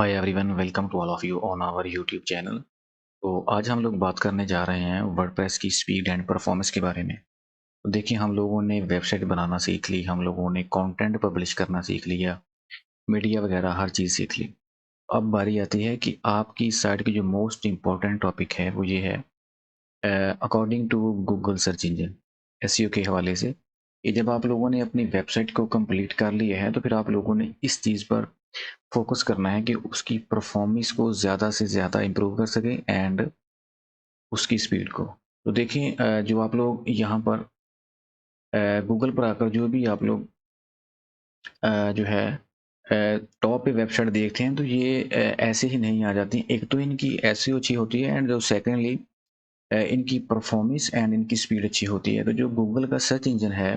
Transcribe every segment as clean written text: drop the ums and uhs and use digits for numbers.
Hi everyone, welcome to all of you on our YouTube channel. तो आज हम लोग बात करने जा रहे हैं वर्डप्रेस की स्पीड एंड परफॉर्मेंस के बारे में। तो देखिए, हम लोगों ने वेबसाइट बनाना सीख ली, हम लोगों ने कंटेंट पब्लिश करना सीख लिया, मीडिया वगैरह हर चीज़ सीख ली। अब बारी आती है कि आपकी साइट की जो मोस्ट इम्पॉर्टेंट टॉपिक है वो ये है, according to Google search engine, SEO के हवाले से। कि जब आप लोगों ने अपनी वेबसाइट को कंप्लीट कर लिया है तो फिर आप लोगों ने इस चीज़ पर फोकस करना है कि उसकी परफॉर्मेंस को ज़्यादा से ज़्यादा इम्प्रूव कर सकें एंड उसकी स्पीड को। तो देखिए, जो आप लोग यहाँ पर गूगल पर आकर जो भी आप लोग जो है टॉप पे वेबसाइट देखते हैं तो ये ऐसे ही नहीं आ जाती। एक तो इनकी एसईओ अच्छी होती है एंड जो सेकेंडली इनकी परफॉर्मेंस एंड इनकी स्पीड अच्छी होती है। तो जो गूगल का सर्च इंजन है,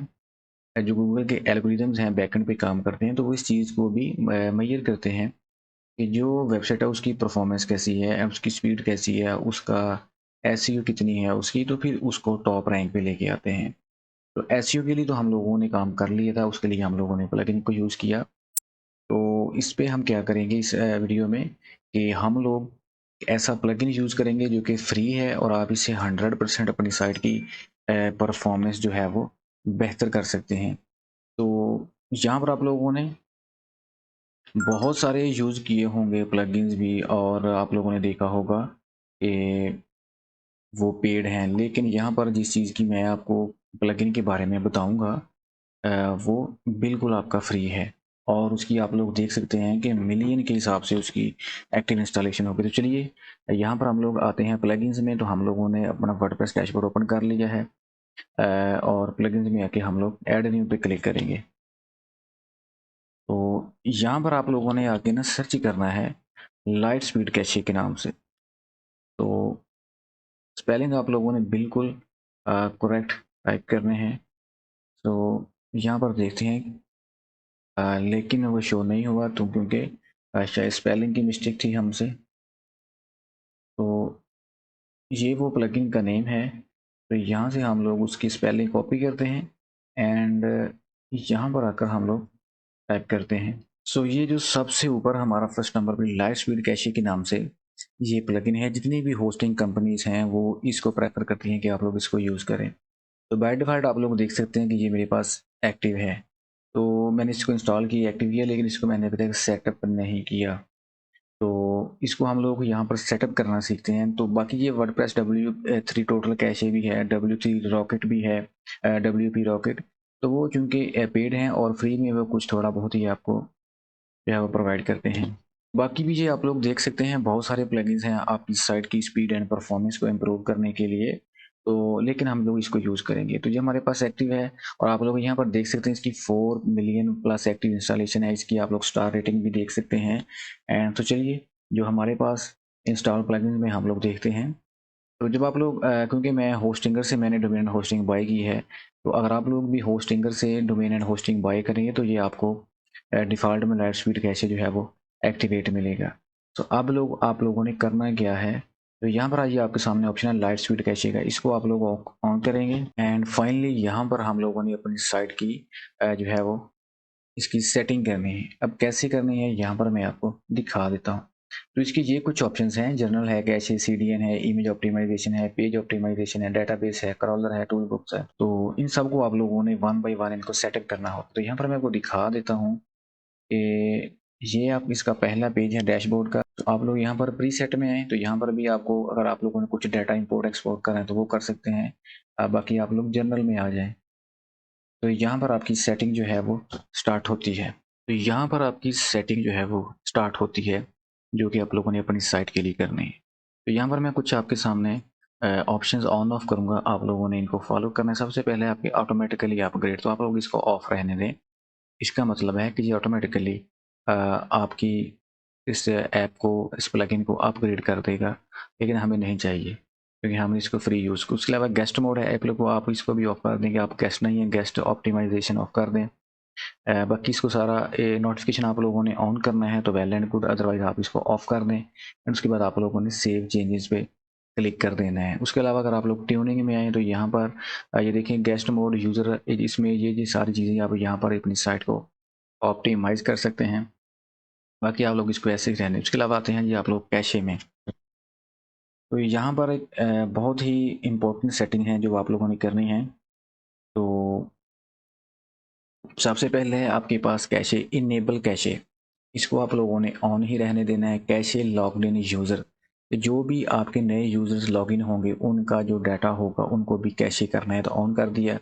जो गूगल के एल्गोरिदम्स हैं बैकएंड पे काम करते हैं, तो वो इस चीज़ को भी मेजर करते हैं कि जो वेबसाइट है उसकी परफॉर्मेंस कैसी है, उसकी स्पीड कैसी है, उसका एसईओ कितनी है उसकी, तो फिर उसको टॉप रैंक पे लेके आते हैं। तो एसईओ के लिए तो हम लोगों ने काम कर लिया था, उसके लिए हम लोगों ने प्लगइन को यूज़ किया। तो इस पे हम क्या करेंगे इस वीडियो में कि हम लोग ऐसा प्लगइन यूज़ करेंगे जो कि फ्री है और आप इसे 100% अपनी साइट की परफॉर्मेंस जो है वो बेहतर कर सकते हैं। तो यहाँ पर आप लोगों ने बहुत सारे यूज़ किए होंगे प्लगइन्स भी और आप लोगों ने देखा होगा कि वो पेड हैं, लेकिन यहाँ पर जिस चीज़ की मैं आपको प्लगइन के बारे में बताऊँगा वो बिल्कुल आपका फ्री है और उसकी आप लोग देख सकते हैं कि मिलियन के हिसाब से उसकी एक्टिव इंस्टॉलेशन होगी। तो चलिए, यहाँ पर हम लोग आते हैं प्लगइन्स में। तो हम लोगों ने अपना वर्डप्रेस डैशबोर्ड ओपन कर लिया है और प्लगइन्स में आके हम लोग ऐड न्यू पे क्लिक करेंगे। तो यहाँ पर आप लोगों ने आके ना सर्च करना है लाइट स्पीड कैशे के नाम से। तो स्पेलिंग आप लोगों ने बिल्कुल करेक्ट टाइप करने हैं। तो यहाँ पर देखते हैं, लेकिन वो शो नहीं हुआ तो क्योंकि शायद स्पेलिंग की मिस्टेक थी हमसे। तो ये वो प्लगइन का नेम है। तो यहाँ से हम लोग उसकी स्पेलिंग कॉपी करते हैं एंड यहाँ पर आकर हम लोग टाइप करते हैं। सो ये जो सबसे ऊपर हमारा फर्स्ट नंबर पर लाइट स्पीड कैशे के नाम से ये प्लगइन है, जितनी भी होस्टिंग कंपनीज हैं वो इसको प्रेफर करती हैं कि आप लोग इसको यूज़ करें। तो बाय डिफ़ॉल्ट आप लोग देख सकते हैं कि ये मेरे पास एक्टिव है। तो मैंने इसको इंस्टॉल किया, एक्टिव किया, लेकिन इसको मैंने अभी तक सेटअप नहीं किया। तो इसको हम लोग यहाँ पर सेटअप करना सीखते हैं। तो बाकी ये वर्डप्रेस W3 टोटल कैशे भी है, W3 रॉकेट भी है, WP रॉकेट। तो वो चूँकि पेड हैं और फ्री में वो कुछ थोड़ा बहुत ही आपको जो है वो प्रोवाइड करते हैं। बाकी भी ये आप लोग देख सकते हैं, बहुत सारे प्लगइन्स हैं आपकी साइट की स्पीड एंड परफॉर्मेंस को इम्प्रूव करने के लिए। तो लेकिन हम लोग इसको यूज़ करेंगे। तो ये हमारे पास एक्टिव है और आप लोग यहाँ पर देख सकते हैं इसकी 4 मिलियन प्लस एक्टिव इंस्टॉलेशन है। इसकी आप लोग स्टार रेटिंग भी देख सकते हैं। एंड तो चलिए, जो हमारे पास इंस्टॉल प्लगइन्स में हम लोग देखते हैं। तो जब आप लोग क्योंकि मैं होस्टिंगर से मैंने डोमेन एंड होस्टिंग बाय की है, तो अगर आप लोग भी होस्टिंगर से डोमेन एंड होस्टिंग बाय करेंगे तो ये आपको डिफ़ॉल्ट में लाइट स्पीड कैशे जो है वो एक्टिवेट मिलेगा। तो अब लोग आप लोगों ने करना क्या है, तो यहाँ पर आइए, आपके सामने ऑप्शन है लाइट स्पीड कैशे का, इसको आप लोग ऑन करेंगे एंड फाइनली यहाँ पर हम लोगों ने अपनी साइट की जो है वो इसकी सेटिंग करनी है। अब कैसे करनी है यहाँ पर मैं आपको दिखा देता हूँ। तो इसके ये कुछ ऑप्शंस हैं, जर्नल है, कैशे, सीडीएन है, इमेज ऑप्टिमाइजेशन है, पेज ऑप्टिमाइजेशन है, डेटाबेस है, क्रॉलर है, टूल बुक्स है। तो इन सबको आप लोगों ने वन बाय वन इनको सेटअप करना होगा। तो यहाँ पर मैं आपको दिखा देता हूँ कि ये आप इसका पहला पेज है डैशबोर्ड का। तो आप लोग यहाँ पर प्रीसेट में आए तो यहाँ पर भी आपको, अगर आप लोगों ने कुछ डाटा इंपोर्ट एक्सपोर्ट करना है तो वो कर सकते हैं। बाकी आप लोग जर्नल में आ जाएं तो यहाँ पर आपकी सेटिंग जो है वो स्टार्ट होती है। तो यहाँ पर आपकी सेटिंग जो है वो स्टार्ट होती है, जो कि आप लोगों ने अपनी साइट के लिए करनी है। तो यहाँ पर मैं कुछ आपके सामने ऑप्शंस ऑन ऑफ करूँगा, आप लोगों ने इनको फॉलो करना है। सबसे पहले आपके ऑटोमेटिकली अपग्रेड, तो आप लोग इसको ऑफ रहने दें। इसका मतलब है कि ये ऑटोमेटिकली आपकी इस ऐप को, इस प्लगइन को अपग्रेड कर देगा, लेकिन हमें नहीं चाहिए क्योंकि हम इसको फ्री यूज़। उसके अलावा गेस्ट मोड है ऐप को, आप इसको भी ऑफ कर देंगे। आप गेस्ट नहीं है, गेस्ट ऑप्टिमाइजेशन ऑफ कर दें। बाकी इसको सारा नोटिफिकेशन आप लोगों ने ऑन करना है तो वेल एंड गुड, अदरवाइज आप इसको ऑफ कर दें एंड उसके बाद आप लोगों ने सेव चेंजेस पे क्लिक कर देना है। उसके अलावा अगर आप लोग ट्यूनिंग में आए तो यहाँ पर ये देखें गेस्ट मोड यूज़र, इसमें ये सारी चीज़ें आप यहाँ पर अपनी साइट को ऑप्टिमाइज़ कर सकते हैं। बाकी आप लोग इसको ऐसे ही रहने। उसके अलावा आते हैं जी आप लोग कैशे में। तो यहाँ पर एक बहुत ही इम्पोर्टेंट सेटिंग है जो आप लोगों ने करनी है। तो सबसे पहले है आपके पास कैशे, इनेबल कैशे, इसको आप लोगों ने ऑन ही रहने देना है। कैशे लॉग्ड इन यूज़र, जो भी आपके नए यूज़र्स लॉगिन होंगे उनका जो डाटा होगा उनको भी कैशे करना है, तो ऑन कर दिया।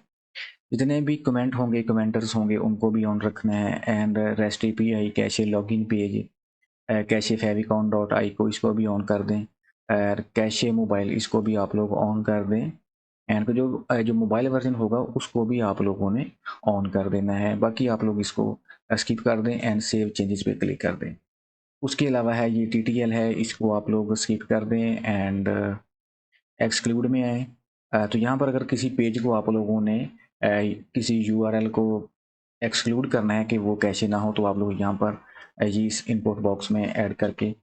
जितने भी कमेंट होंगे, कमेंटर्स होंगे, उनको भी ऑन रखना है। And rest API cache login page, cache favicon dot I को इसको भी ऑन कर दें। और कैशे मोबाइल इसको भी आप लोग ऑन कर दें। एंड जो मोबाइल वर्जन होगा उसको भी आप लोगों ने ऑन कर देना है। बाकी आप लोग इसको स्किप कर दें एंड सेव चेंजेस पे क्लिक कर दें। उसके अलावा है ये टीटीएल है, इसको आप लोग स्किप कर दें एंड एक्सक्लूड में आए। तो यहाँ पर अगर किसी पेज को आप लोगों ने किसी यूआरएल को एक्सक्लूड करना है कि वो कैशे ना हो, तो आप लोग यहाँ पर ये इस इनपुट बॉक्स में ऐड करके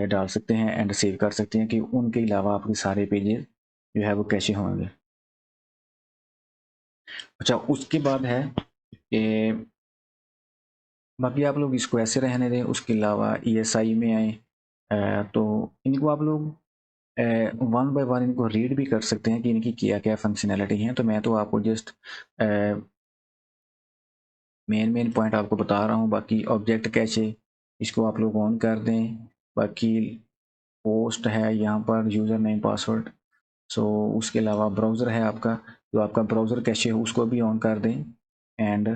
डाल सकते हैं एंड सेव कर सकते हैं कि उनके अलावा आपके सारे पेजेस जो है वो कैशे होंगे। अच्छा, उसके बाद है कि बाकी आप लोग इसको ऐसे रहने दें। उसके अलावा ईएसआई में आए, तो इनको आप लोग वन बाय वन इनको रीड भी कर सकते हैं कि इनकी क्या क्या फंक्शनैलिटी हैं। तो मैं तो आपको जस्ट मेन पॉइंट आपको बता रहा हूँ। बाकी ऑब्जेक्ट कैशे इसको आप लोग ऑन कर दें। बाकी पोस्ट है यहाँ पर यूज़र नेम पासवर्ड। सो उसके अलावा ब्राउज़र है आपका, जो आपका ब्राउज़र कैशे हो उसको भी ऑन कर दें। एंड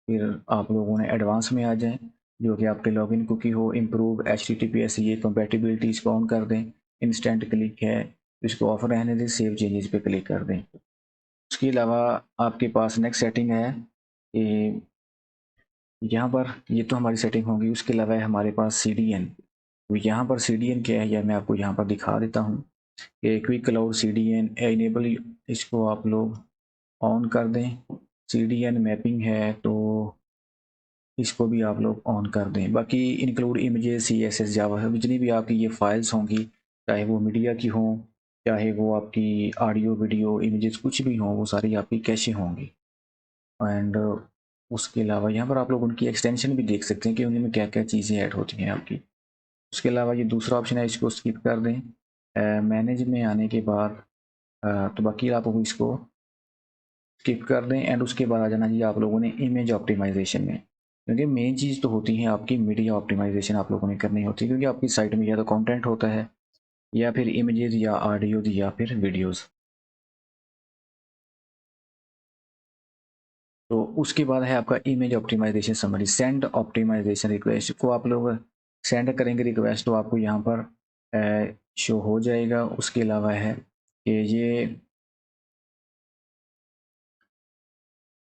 फिर आप लोगों ने एडवांस में आ जाएं, जो कि आपके लॉगिन कुकी हो, इम्प्रूव HTTPS, ये कंपेटिबिलिटी इसको ऑन कर दें। इंस्टेंट क्लिक है, इसको ऑफ रहने दें, सेव चेंजेस पे क्लिक कर दें। उसके अलावा आपके पास नेक्स्ट सेटिंग है कि यहाँ पर ये तो हमारी सेटिंग होगी। उसके अलावा है हमारे पास CDN। तो यहाँ पर CDN क्या है, यह मैं आपको यहाँ पर दिखा देता हूँ कि क्विक क्लाउड CDN इनेबल, इसको आप लोग ऑन कर दें। CDN मैपिंग है तो इसको भी आप लोग ऑन कर दें। बाकी इंक्लूड इमेजेस, CSS, जावा है, जितनी भी आपकी ये फाइल्स होंगी, चाहे वो मीडिया की हों, चाहे वो आपकी ऑडियो वीडियो इमेजेस कुछ भी हों, वो सारी आपकी कैशे होंगी। एंड उसके अलावा यहाँ पर आप लोग उनकी एक्सटेंशन भी देख सकते हैं कि उनमें क्या क्या चीज़ें ऐड होती हैं आपकी। उसके अलावा ये दूसरा ऑप्शन है, इसको स्किप कर दें। मैनेज में आने के बाद तो बाकी आप लोग इसको स्किप कर दें एंड उसके बाद आ जाना जी आप लोगों ने इमेज ऑप्टिमाइजेशन में। क्योंकि मेन चीज़ तो होती है आपकी मीडिया ऑप्टिमाइजेशन आप लोगों ने करनी होती है, क्योंकि आपकी साइट में या तो कंटेंट होता है या फिर इमेजेस या ऑडियो या फिर वीडियोस। तो उसके बाद है आपका image optimisation summary. Send optimisation request को आप लोग सेंड करेंगे रिक्वेस्ट, तो आपको यहाँ पर शो हो जाएगा। उसके अलावा है कि ये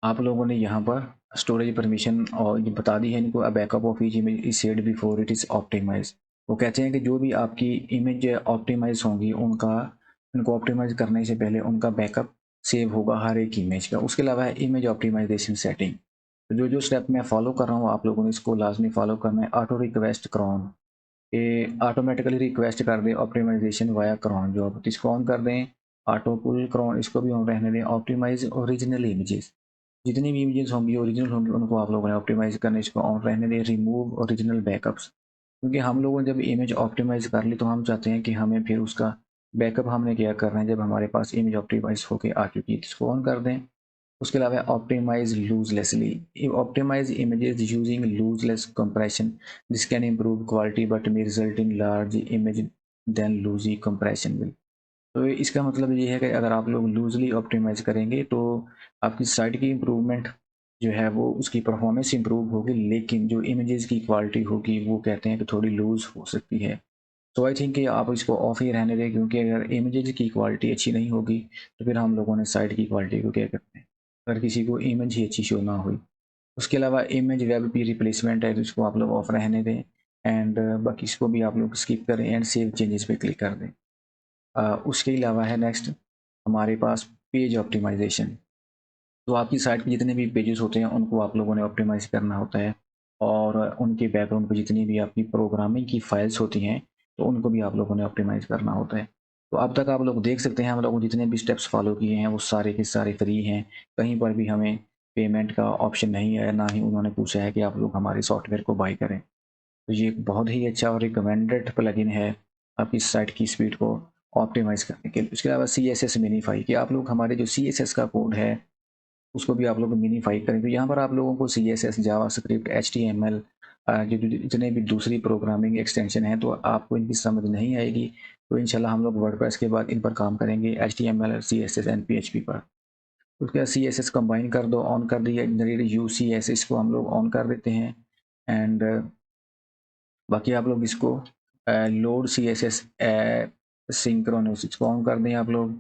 आप लोगों ने यहाँ पर स्टोरेज परमिशन और ये बता दी है इनको। A backup of each image is saved before it is optimise. वो कहते हैं कि जो भी आपकी इमेज ऑप्टिमाइज होंगी उनका, उनको ऑप्टिमाइज करने से पहले उनका बैकअप सेव होगा हर एक इमेज का। उसके अलावा है इमेज ऑप्टिमाइजेशन सेटिंग। तो जो जो स्टेप मैं फॉलो कर रहा हूँ आप लोगों ने इसको लाजमी फॉलो करना है। ऑटो रिक्वेस्ट क्रॉन, ये ऑटोमेटिकली रिक्वेस्ट कर दे ऑप्टिमाइजेशन वाया क्रॉन, जो आप इसको ऑन कर दें। ऑटो पुल क्रॉन इसको भी ऑन रहने दें। ऑप्टिमाइज ओरिजिनल इमेजेस, जितनी भी इमेजेस होंगी ओरिजिनल होंगी उनको आप लोगों ने ऑप्टिमाइज करने इसको ऑन रहने दें। रिमूव ओरिजिनल बैकअप्स, क्योंकि हम लोगों ने जब इमेज ऑप्टिमाइज कर ली तो हम चाहते हैं कि हमें फिर उसका बैकअप हमने क्या करना है जब हमारे पास इमेज ऑप्टिमाइज होकर आ चुकी है, इसको ऑन कर दें। उसके अलावा optimise losslessly, optimise images using lossless compression, this can improve quality but may result in large image than lossy compression will. तो इसका मतलब ये है कि अगर आप लोग लूजली ऑप्टिमाइज करेंगे तो आपकी साइट की इम्प्रूवमेंट जो है वो उसकी परफॉर्मेंस इंप्रूव होगी, लेकिन जो इमेजेस की क्वालिटी होगी वो कहते हैं कि थोड़ी लूज हो सकती है। तो आई थिंक कि आप इसको ऑफ ही रहने दें, क्योंकि अगर इमेजेस की क्वालिटी अच्छी नहीं होगी तो फिर हम लोगों ने साइट की क्वालिटी को क्या करते हैं, अगर किसी को इमेज ही अच्छी शो ना हुई। उसके अलावा इमेज वेब की रिप्लेसमेंट है तो इसको आप लोग ऑफ रहने दें। एंड बाकी इसको भी आप लोग स्किप करें एंड सेव चेंजेस पे क्लिक कर दें। उसके अलावा है नेक्स्ट हमारे पास पेज ऑप्टिमाइजेशन। तो आपकी साइट पे जितने भी पेजेस होते हैं उनको आप लोगों ने ऑप्टिमाइज़ करना होता है, और उनके बैकग्राउंड पे जितनी भी आपकी प्रोग्रामिंग की फाइल्स होती हैं तो उनको भी आप लोगों ने ऑप्टिमाइज़ करना होता है। तो अब तक आप लोग देख सकते हैं हम लोगों ने जितने भी स्टेप्स फॉलो किए हैं वो सारे के सारे फ्री हैं। कहीं पर भी हमें पेमेंट का ऑप्शन नहीं है, ना ही उन्होंने पूछा है कि आप लोग हमारे सॉफ्टवेयर को बाय करें। तो ये एक बहुत ही अच्छा और रिकमेंडेड प्लगइन है आपकी साइट की स्पीड को ऑप्टिमाइज़ करने के लिए। उसके अलावा CSS मिनीफाई, कि आप लोग हमारे जो CSS का कोड है उसको भी आप लोग मिनीफाई करें। तो यहाँ पर आप लोगों को CSS, जावास्क्रिप्ट, HTML, जो जो जितने भी दूसरी प्रोग्रामिंग एक्सटेंशन है तो आपको इनकी समझ नहीं आएगी। तो इंशाल्लाह हम लोग वर्डप्रेस के बाद इन पर काम करेंगे, HTML, CSS एंड PHP पर। उसके बाद CSS कंबाइन कर दो, ऑन कर दिया, जनरेट UCS इसको हम लोग ऑन कर देते हैं। एंड बाकी आप लोग इसको लोड CSS सिंक्रोनस इसको ऑन कर दें आप लोग।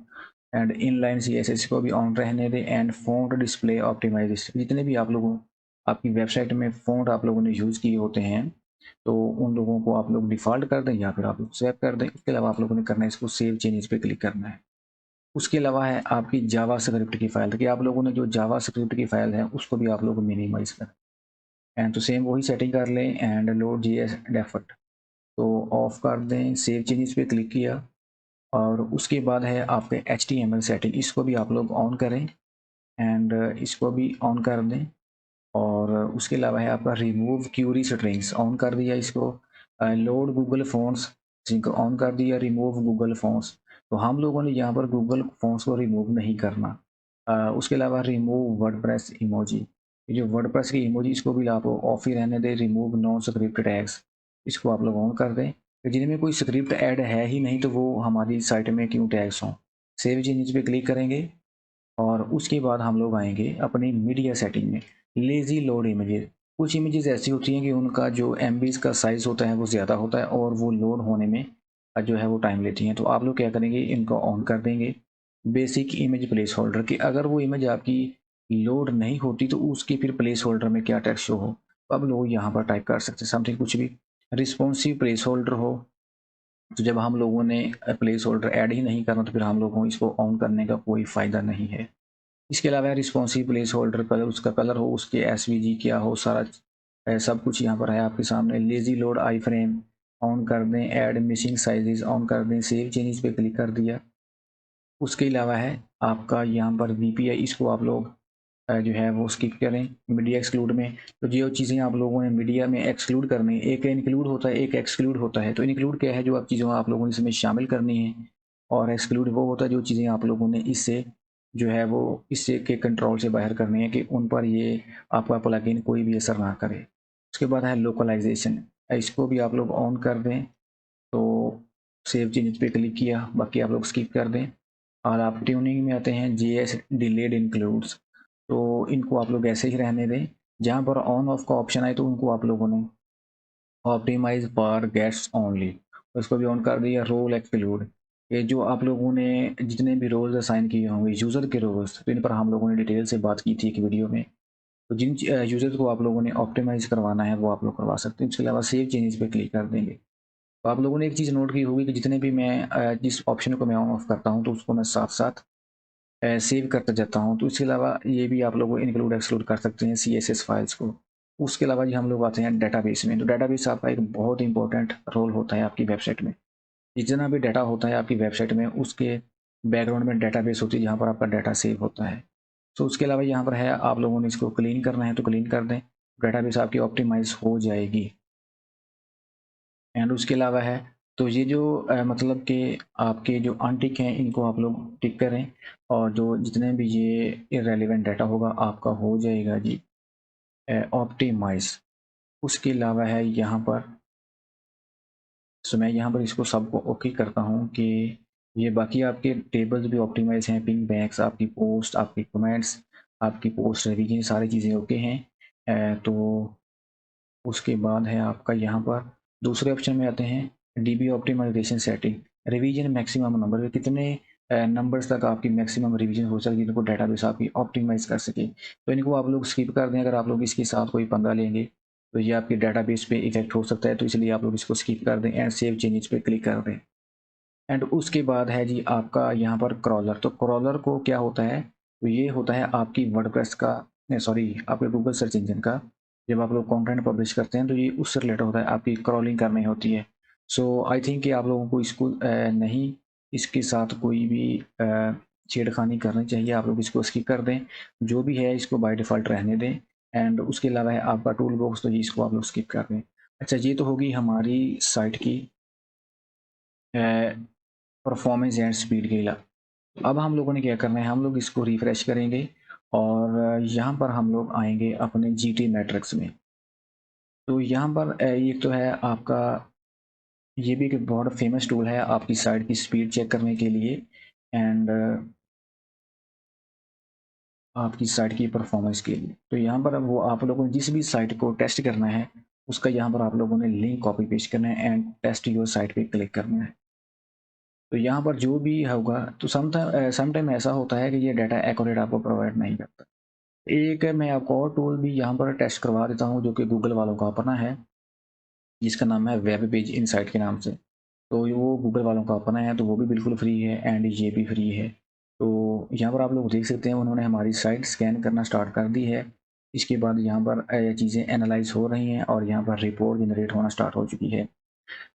एंड इनलाइन CSS को भी ऑन रहने दें। एंड फ़ॉन्ट डिस्प्ले ऑप्टिमाइजेशन, जितने भी आप लोगों आपकी वेबसाइट में फ़ॉन्ट आप लोगों ने यूज़ किए होते हैं तो उन लोगों को आप लोग डिफ़ॉल्ट कर दें या फिर आप लोग सेव कर दें। उसके अलावा आप लोगों ने करना है इसको सेव चेंजेस पे क्लिक करना है। उसके अलावा है आपकी जावास्क्रिप्ट की फ़ाइल, कि आप लोगों ने जो जावास्क्रिप्ट की फ़ाइल है उसको भी आप लोग मिनिमाइज़ करें। एंड तो सेम वही सेटिंग कर लें। एंड लोड JS डेफर्ट तो ऑफ कर दें, सेव चेंजेस पे क्लिक किया। और उसके बाद है आपके HTML सेटिंग, इसको भी आप लोग ऑन करें। एंड इसको भी ऑन कर दें। और उसके अलावा है आपका रिमूव क्यूरी स्ट्रिंग्स, ऑन कर दिया इसको। लोड गूगल फ़ॉन्ट्स जिनको ऑन कर दिया, रिमूव गूगल फ़ॉन्ट्स। तो हम लोगों ने यहाँ पर गूगल फ़ॉन्ट्स को रिमूव नहीं करना। उसके अलावा रिमूव वर्डप्रेस इमोजी, ये जो वर्डप्रेस की इमोजी इसको भी आप ऑफ ही रहने दें। रिमूव नॉन स्क्रिप्ट टैग्स, इसको आप लोग ऑन कर दें। तो जिनमें कोई स्क्रिप्ट ऐड है ही नहीं तो वो हमारी साइट में क्यों टैग्स हों। सेव चेंजेस पे क्लिक करेंगे। और उसके बाद हम लोग आएंगे अपनी मीडिया सेटिंग में, लेज़ी लोड इमेजेस। कुछ इमेजेस ऐसी होती हैं कि उनका जो MBs का साइज़ होता है वो ज़्यादा होता है और वो लोड होने में जो है वो टाइम लेती हैं। तो आप लोग क्या करेंगे, इनको ऑन कर देंगे। बेसिक इमेज प्लेस होल्डर, कि अगर वो इमेज आपकी लोड नहीं होती तो उसकी फिर प्लेस होल्डर में क्या टेक्स्ट शो हो। तो आप लोग यहाँ पर टाइप कर सकते हैं समथिंग कुछ भी। रिस्पॉन्सिव प्लेस होल्डर हो, तो जब हम लोगों ने प्लेस होल्डर ऐड ही नहीं करना तो फिर हम लोगों को इसको ऑन करने का कोई फ़ायदा नहीं है। इसके अलावा रिस्पॉन्सिव प्लेस होल्डर कलर, उसका कलर हो, उसके SVG क्या हो, सारा सब कुछ यहाँ पर है आपके सामने। Lazy load I frame on कर दें। ऐड मिसिंग साइजेस ऑन कर दें। सेव चेंजेस पे क्लिक कर दिया। उसके अलावा है आपका यहाँ पर VPI, इसको आप लोग जो है वो स्किप करें। मीडिया एक्सक्लूड में तो जो चीज़ें आप लोगों ने मीडिया में एक्सक्लूड करनी है, एक इंक्लूड होता है एक एक्सक्लूड होता है। तो इंक्लूड क्या है, जो आप चीज़ों आप लोगों ने इसमें शामिल करनी है। और एक्सक्लूड वो होता है जो चीज़ें आप लोगों ने इससे जो है वो इससे के कंट्रोल से बाहर करनी है, कि उन पर ये आपका प्लगइन कोई भी असर ना करे। उसके बाद है लोकलाइजेशन, इसको भी आप लोग ऑन कर दें। तो सेव चेंजेस पे क्लिक किया, बाकी आप लोग स्किप कर दें। और आप ट्यूनिंग में आते हैं, JS डिलेड इंक्लूड्स, तो इनको आप लोग ऐसे ही रहने दें। जहाँ पर ऑन ऑफ का ऑप्शन आए तो उनको आप लोगों ने ऑप्टिमाइज फॉर गेट्स ओनली, उसको भी ऑन कर दिया। रोल एक्सक्लूड, ये जो आप लोगों ने जितने भी रोल्स असाइन किए होंगे यूज़र के रोल्स, तो इन पर हम लोगों ने डिटेल से बात की थी एक वीडियो में। तो जिन यूज़र को आप लोगों ने ऑप्टिमाइज करवाना है वो आप लोग करवा सकते हैं। इसके अलावा सेव चेंजेस पे क्लिक कर देंगे। तो आप लोगों ने एक चीज़ नोट की होगी कि जितने भी मैं जिस ऑप्शन को मैं ऑन ऑफ करता हूँ तो उसको मैं साथ साथ सेव करता जाता हूँ। तो इसके अलावा ये भी आप लोग इंक्लूड एक्सक्लूड कर सकते हैं CSS फाइल्स को। उसके अलावा जी हम लोग आते हैं डेटाबेस में। तो डेटाबेस आपका एक बहुत इंपॉर्टेंट रोल होता है आपकी वेबसाइट में। जितना भी डाटा होता है आपकी वेबसाइट में उसके बैकग्राउंड में डेटाबेस होती है जहाँ पर आपका डाटा सेव होता है। तो उसके अलावा यहाँ पर है आप लोगों ने इसको क्लीन करना है तो क्लीन कर दें, डेटाबेस आपकी ऑप्टिमाइज हो जाएगी। एंड उसके अलावा है तो ये जो मतलब कि आपके जो अनटिक हैं इनको आप लोग टिक करें। और जो जितने भी ये इररेलेवेंट डाटा होगा आपका हो जाएगा जी ऑप्टिमाइज। उसके अलावा है यहाँ पर, सो मैं यहाँ पर इसको सबको ओके करता हूँ कि ये बाकी आपके टेबल्स भी ऑप्टिमाइज हैं। पिंग बैग्स, आपकी पोस्ट, आपके कमेंट्स, आपकी पोस्ट रिवीजन, सारी चीज़ें ओके हैं। तो उसके बाद है आपका यहाँ पर दूसरे ऑप्शन में आते हैं DB optimisation setting. Revision maximum number, कितने नंबर्स तक आपकी मैक्सिमम रिवीजन हो सके जिनको डेटाबेस आपकी ऑप्टिमाइज कर सके। तो इनको आप लोग स्किप कर दें। अगर आप लोग इसके साथ कोई पंगा लेंगे तो ये आपके डेटाबेस पे इफेक्ट हो सकता है, तो इसलिए आप लोग इसको स्किप कर दें एंड सेव चेंजेस पे क्लिक कर दें। एंड उसके बाद है जी आपका यहाँ पर क्रॉलर। तो क्रॉलर को क्या होता है, तो ये होता है आपकी वर्डप्रेस का, सॉरी आपके गूगल सर्च इंजन का। जब आप लोग कंटेंट पब्लिश करते हैं तो ये उससे रिलेटेड होता है, आपकी क्रॉलिंग करनी होती है। सो आई थिंक कि आप लोगों को इसको नहीं इसके साथ कोई भी छेड़खानी करनी चाहिए। आप लोग इसको स्किप कर दें, जो भी है इसको बाय डिफ़ॉल्ट रहने दें। एंड उसके अलावा है आपका टूल बॉक्स, तो ये इसको आप लोग स्किप कर दें। अच्छा, ये तो होगी हमारी साइट की परफॉर्मेंस एंड स्पीड के लिए। अब हम लोगों ने क्या करना है, हम लोग इसको रिफ्रेश करेंगे और यहाँ पर हम लोग आएंगे अपने जीटी मैट्रिक्स में। तो यहाँ पर ये तो है आपका, ये भी एक बहुत फेमस टूल है आपकी साइट की स्पीड चेक करने के लिए एंड आपकी साइट की परफॉर्मेंस के लिए। तो यहाँ पर अब वो आप लोगों ने जिस भी साइट को टेस्ट करना है उसका यहाँ पर आप लोगों ने लिंक कॉपी पेस्ट करना है एंड टेस्ट योर साइट पे क्लिक करना है। तो यहाँ पर जो भी होगा, तो समटाइम ऐसा होता है कि ये डाटा एक्यूरेट आपको प्रोवाइड नहीं करता। एक मैं आपको और टूल भी यहाँ पर टेस्ट करवा देता हूँ जो कि गूगल वालों का अपना है, जिसका नाम है वेब पेज इनसाइट के नाम से। तो वो गूगल वालों का अपना है, तो वो भी बिल्कुल फ्री है एंड ये भी फ्री है। तो यहाँ पर आप लोग देख सकते हैं उन्होंने हमारी साइट स्कैन करना स्टार्ट कर दी है। इसके बाद यहाँ पर चीज़ें एनालाइज हो रही हैं और यहाँ पर रिपोर्ट जनरेट होना स्टार्ट हो चुकी है।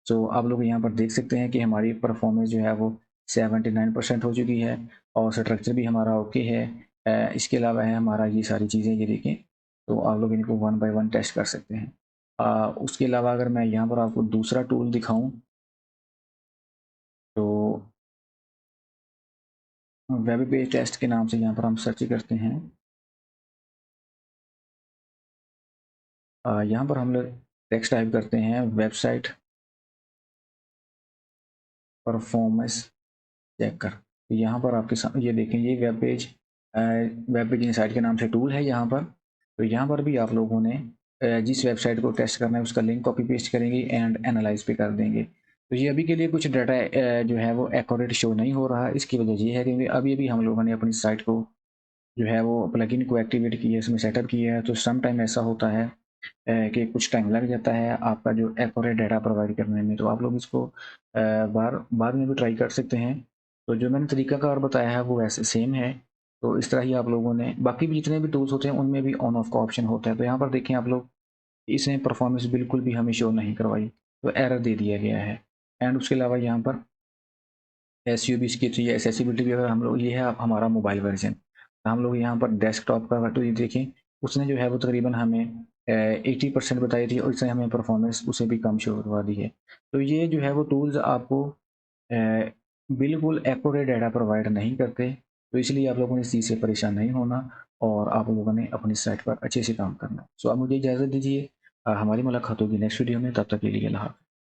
सो आप लोग यहाँ पर देख सकते हैं कि हमारी परफॉर्मेंस जो है वो 79% हो चुकी है और स्ट्रक्चर भी हमारा ओके है। इसके अलावा है हमारा ये सारी चीज़ें, ये देखें। तो आप लोग इनको वन बाय वन टेस्ट कर सकते हैं। उसके अलावा अगर मैं यहाँ पर आपको दूसरा टूल दिखाऊं तो वेब पेज टेस्ट के नाम से यहाँ पर हम सर्च करते हैं। यहाँ पर हम लोग टेक्स्ट टाइप करते हैं वेबसाइट परफॉर्मेंस चेकर। तो यहाँ पर आपके सामने ये देखें, ये वेब पेज इनसाइट के नाम से टूल है यहाँ पर। तो यहाँ पर भी आप लोगों ने जिस वेबसाइट को टेस्ट करना है उसका लिंक कॉपी पेस्ट करेंगे एंड एनालाइज पे कर देंगे। तो ये अभी के लिए कुछ डाटा जो है वो एक्यूरेट शो नहीं हो रहा है। इसकी वजह ये है कि अभी अभी हम लोगों ने अपनी साइट को जो है वो प्लगइन को एक्टिवेट किया है, उसमें सेटअप किया है। तो सम टाइम ऐसा होता है कि कुछ टाइम लग जाता है आपका जो एक्यूरेट डाटा प्रोवाइड करने में। तो आप लोग इसको बार बाद में भी ट्राई कर सकते हैं। तो जो मैंने तरीकाकार बताया है वो वैसे सेम है। तो इस तरह ही आप लोगों ने बाकी भी जितने भी टूल्स होते हैं उनमें भी ऑन ऑफ का ऑप्शन होता है। तो यहाँ पर देखें आप लोग, इसने परफॉर्मेंस बिल्कुल भी हमें शो नहीं करवाई, तो एरर दे दिया गया है। एंड उसके अलावा यहाँ पर एस यू भी इसकी चाहिए, एसेसिबिलिटी भी अगर हम लोग, ये है हमारा मोबाइल वर्जन। हम लोग यहाँ पर डेस्कटॉप का तो ये देखें, उसने जो है वो तकरीबन हमें 80% बताई थी और इसने हमें परफॉर्मेंस उसे भी कम शो करवा दी है। तो ये जो है वो टूल्स आपको बिल्कुल एक्यूरेट डाटा प्रोवाइड नहीं करते। तो इसलिए आप लोगों ने इस चीज़ से परेशान नहीं होना और आप लोगों ने अपनी साइट पर अच्छे से काम करना। सो आप मुझे इजाज़त दीजिए, हमारी मुलाकात होगी नेक्स्ट वीडियो में। तब तक के लिए अल्लाह हाफ़िज़।